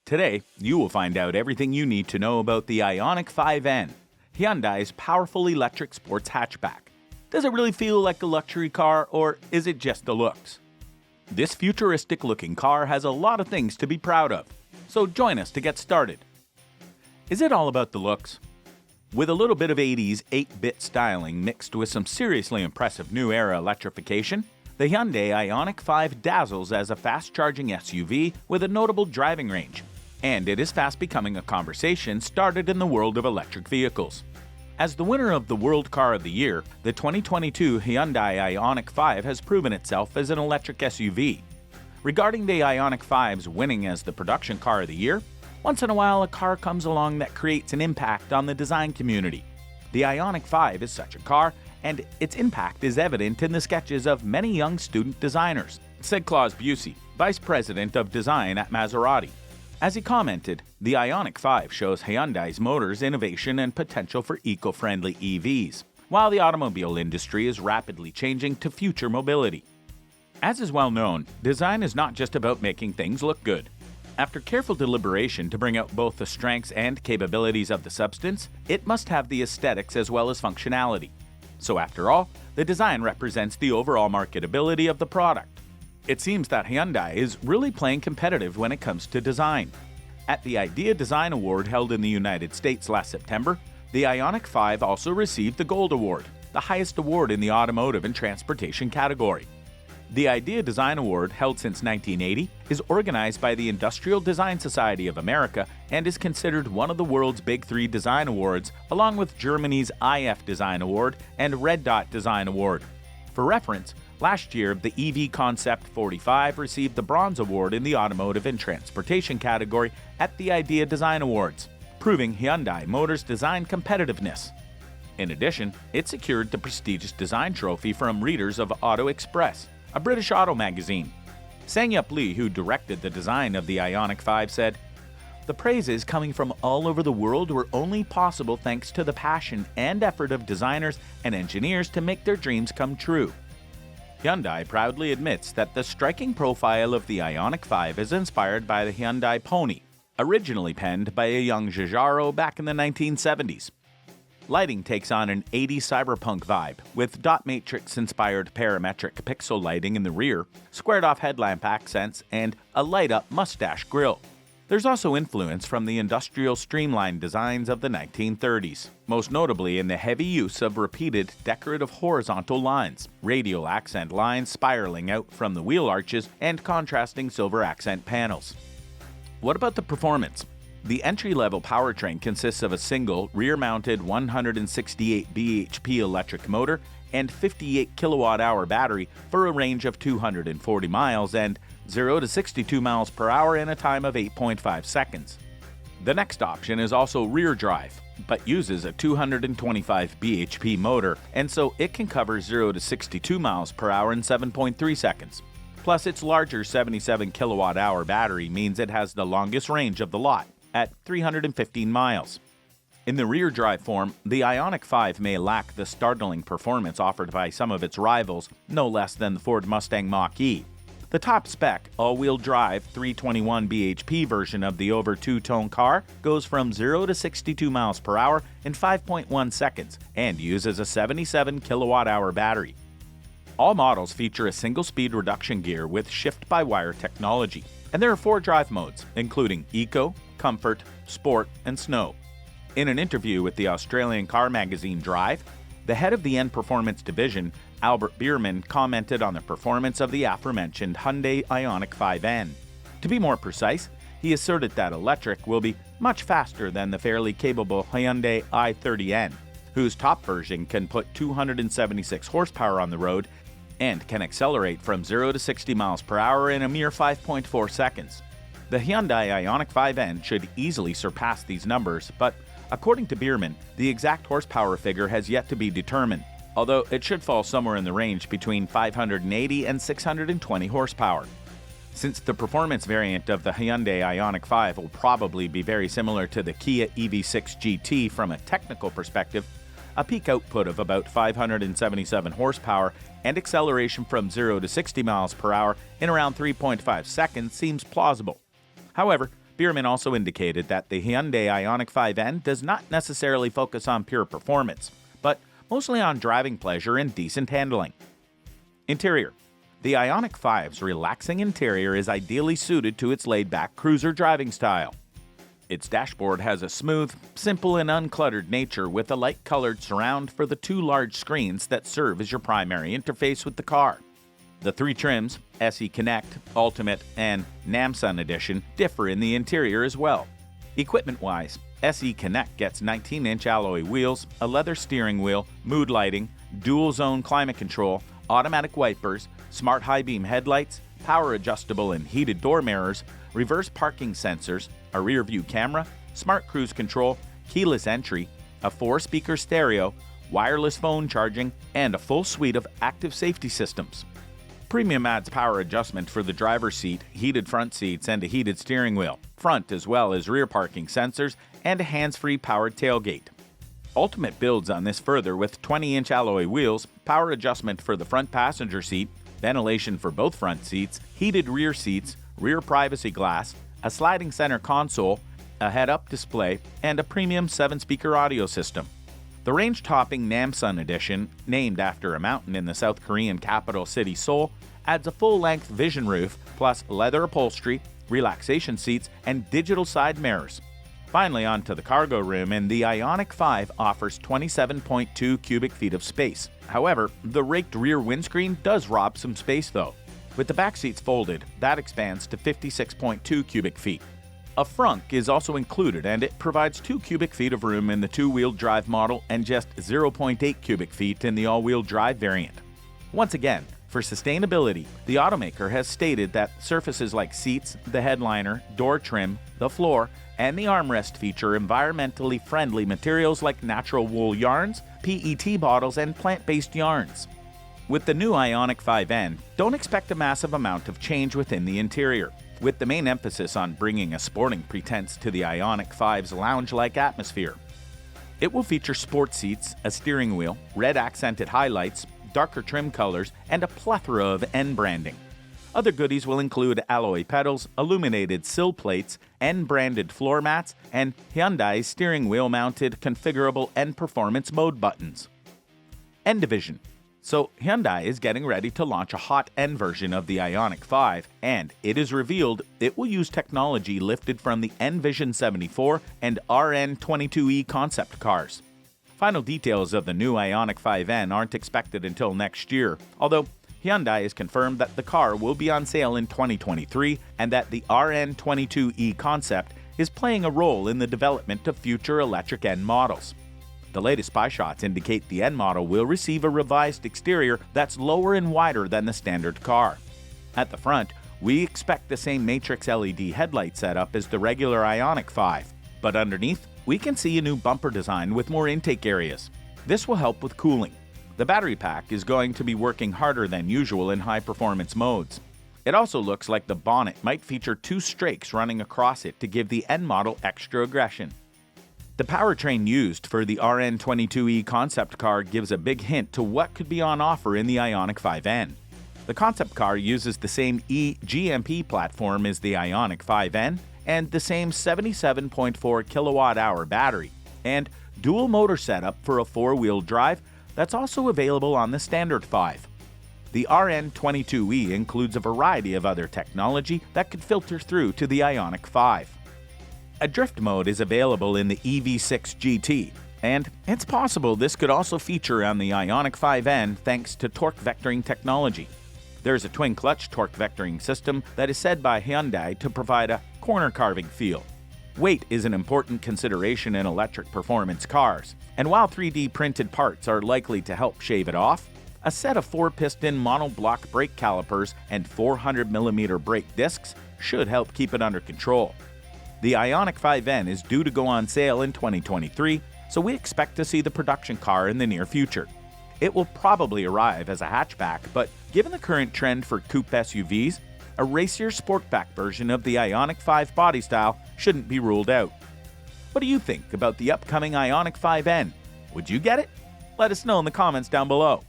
Today, you will find out everything you need to know about the Ioniq 5N, Hyundai's powerful electric sports hatchback. Does it really feel like a luxury car, or is it just the looks? This futuristic-looking car has a lot of things to be proud of, so join us to get started. Is it all about the looks? With a little bit of 80s 8-bit styling mixed with some seriously impressive new era electrification, the Hyundai Ioniq 5 dazzles as a fast-charging SUV with a notable driving range, and it is fast becoming a conversation started in the world of electric vehicles. As the winner of the World Car of the Year, the 2022 Hyundai Ioniq 5 has proven itself as an electric SUV. Regarding the Ioniq 5's winning as the production car of the year, once in a while a car comes along that creates an impact on the design community. The Ioniq 5 is such a car, and its impact is evident in the sketches of many young student designers, said Klaus Busey, Vice President of Design at Maserati. As he commented, the Ioniq 5 shows Hyundai's motors, innovation, and potential for eco-friendly EVs, while the automobile industry is rapidly changing to future mobility. As is well known, design is not just about making things look good. After careful deliberation to bring out both the strengths and capabilities of the substance, it must have the aesthetics as well as functionality. So after all, the design represents the overall marketability of the product. It seems that Hyundai is really playing competitive when it comes to design. At the Idea Design Award held in the United States last September, the Ioniq 5 also received the Gold Award, the highest award in the automotive and transportation category. The Idea Design Award, held since 1980, is organized by the Industrial Design Society of America and is considered one of the world's big three design awards, along with Germany's IF Design Award and Red Dot Design Award. For reference, last year, the EV Concept 45 received the Bronze Award in the Automotive and Transportation category at the Idea Design Awards, proving Hyundai Motors' design competitiveness. In addition, it secured the prestigious design trophy from readers of Auto Express, a British auto magazine. Sang-Yup Lee, who directed the design of the Ioniq 5, said, "The praises coming from all over the world were only possible thanks to the passion and effort of designers and engineers to make their dreams come true." Hyundai proudly admits that the striking profile of the Ioniq 5 is inspired by the Hyundai Pony, originally penned by a young Giugiaro back in the 1970s. Lighting takes on an 80s cyberpunk vibe, with dot matrix-inspired parametric pixel lighting in the rear, squared-off headlamp accents, and a light-up mustache grille. There's also influence from the industrial streamlined designs of the 1930s, most notably in the heavy use of repeated decorative horizontal lines, radial accent lines spiraling out from the wheel arches, and contrasting silver accent panels. What about the performance? The entry-level powertrain consists of a single, rear-mounted 168 bhp electric motor and 58 kWh battery for a range of 240 miles and 0 to 62 miles per hour in a time of 8.5 seconds. The next option is also rear drive, but uses a 225 bhp motor, and so it can cover 0 to 62 miles per hour in 7.3 seconds. Plus, its larger 77 kWh battery means it has the longest range of the lot, at 315 miles. In the rear drive form, the Ioniq 5 may lack the startling performance offered by some of its rivals, no less than the Ford Mustang Mach-E. The top spec, all-wheel drive 321 bhp version of the over two-tone car goes from 0 to 62 miles per hour in 5.1 seconds and uses a 77 kWh battery. All models feature a single-speed reduction gear with shift-by-wire technology, and there are 4 drive modes, including Eco, Comfort, Sport, and Snow. In an interview with the Australian car magazine Drive, the head of the N Performance division, Albert Bierman, commented on the performance of the aforementioned Hyundai Ioniq 5N. To be more precise, he asserted that electric will be much faster than the fairly capable Hyundai i30N, whose top version can put 276 horsepower on the road and can accelerate from 0 to 60 miles per hour in a mere 5.4 seconds. The Hyundai Ioniq 5N should easily surpass these numbers, but according to Bierman, the exact horsepower figure has yet to be determined, although it should fall somewhere in the range between 580 and 620 horsepower. Since the performance variant of the Hyundai Ioniq 5 will probably be very similar to the Kia EV6 GT from a technical perspective, a peak output of about 577 horsepower and acceleration from 0 to 60 miles per hour in around 3.5 seconds seems plausible. However, Bierman also indicated that the Hyundai Ioniq 5N does not necessarily focus on pure performance, but mostly on driving pleasure and decent handling. Interior. The Ioniq 5's relaxing interior is ideally suited to its laid-back cruiser driving style. Its dashboard has a smooth, simple, and uncluttered nature with a light-colored surround for the two large screens that serve as your primary interface with the car. The three trims, SE Connect, Ultimate, and Namsun Edition, differ in the interior as well. Equipment-wise, SE Connect gets 19-inch alloy wheels, a leather steering wheel, mood lighting, dual-zone climate control, automatic wipers, smart high-beam headlights, power-adjustable and heated door mirrors, reverse parking sensors, a rear-view camera, smart cruise control, keyless entry, a 4-speaker stereo, wireless phone charging, and a full suite of active safety systems. Premium adds power adjustment for the driver's seat, heated front seats, and a heated steering wheel, front as well as rear parking sensors, and a hands-free powered tailgate. Ultimate builds on this further with 20-inch alloy wheels, power adjustment for the front passenger seat, ventilation for both front seats, heated rear seats, rear privacy glass, a sliding center console, a head-up display, and a premium 7-speaker audio system. The range-topping Namsun Edition, named after a mountain in the South Korean capital city Seoul, adds a full-length vision roof, plus leather upholstery, relaxation seats, and digital side mirrors. Finally, onto the cargo room, and the Ioniq 5 offers 27.2 cubic feet of space. However, the raked rear windscreen does rob some space though. With the back seats folded, that expands to 56.2 cubic feet. A frunk is also included, and it provides 2 cubic feet of room in the two-wheel drive model and just 0.8 cubic feet in the all-wheel drive variant. Once again, for sustainability, the automaker has stated that surfaces like seats, the headliner, door trim, the floor, and the armrest feature environmentally friendly materials like natural wool yarns, PET bottles, and plant-based yarns. With the new Ioniq 5N, don't expect a massive amount of change within the interior, with the main emphasis on bringing a sporting pretense to the Ioniq 5's lounge-like atmosphere. It will feature sport seats, a steering wheel, red accented highlights, darker trim colors, and a plethora of N branding. Other goodies will include alloy pedals, illuminated sill plates, N-branded floor mats, and Hyundai's steering wheel-mounted configurable N performance mode buttons. N Division. So Hyundai is getting ready to launch a hot N version of the Ioniq 5, and it is revealed it will use technology lifted from the N-Vision 74 and RN22E concept cars. Final details of the new Ioniq 5N aren't expected until next year, although Hyundai has confirmed that the car will be on sale in 2023 and that the RN22E concept is playing a role in the development of future electric N models. The latest spy shots indicate the N model will receive a revised exterior that's lower and wider than the standard car. At the front, we expect the same matrix LED headlight setup as the regular Ioniq 5, but underneath, we can see a new bumper design with more intake areas. This will help with cooling. The battery pack is going to be working harder than usual in high-performance modes. It also looks like the bonnet might feature 2 strakes running across it to give the N model extra aggression. The powertrain used for the RN22E concept car gives a big hint to what could be on offer in the Ioniq 5N. The concept car uses the same eGMP platform as the Ioniq 5N and the same 77.4 kilowatt-hour battery, and dual motor setup for a 4-wheel drive that's also available on the standard 5. The RN22E includes a variety of other technology that could filter through to the Ioniq 5. A drift mode is available in the EV6 GT, and it's possible this could also feature on the Ioniq 5N thanks to torque vectoring technology. There's a twin-clutch torque vectoring system that is said by Hyundai to provide a corner-carving feel. Weight is an important consideration in electric performance cars, and while 3D printed parts are likely to help shave it off, a set of 4-piston monoblock brake calipers and 400mm brake discs should help keep it under control. The Ioniq 5N is due to go on sale in 2023, so we expect to see the production car in the near future. It will probably arrive as a hatchback, but given the current trend for coupe SUVs, a racier sportback version of the Ioniq 5 body style shouldn't be ruled out. What do you think about the upcoming Ioniq 5N? Would you get it? Let us know in the comments down below.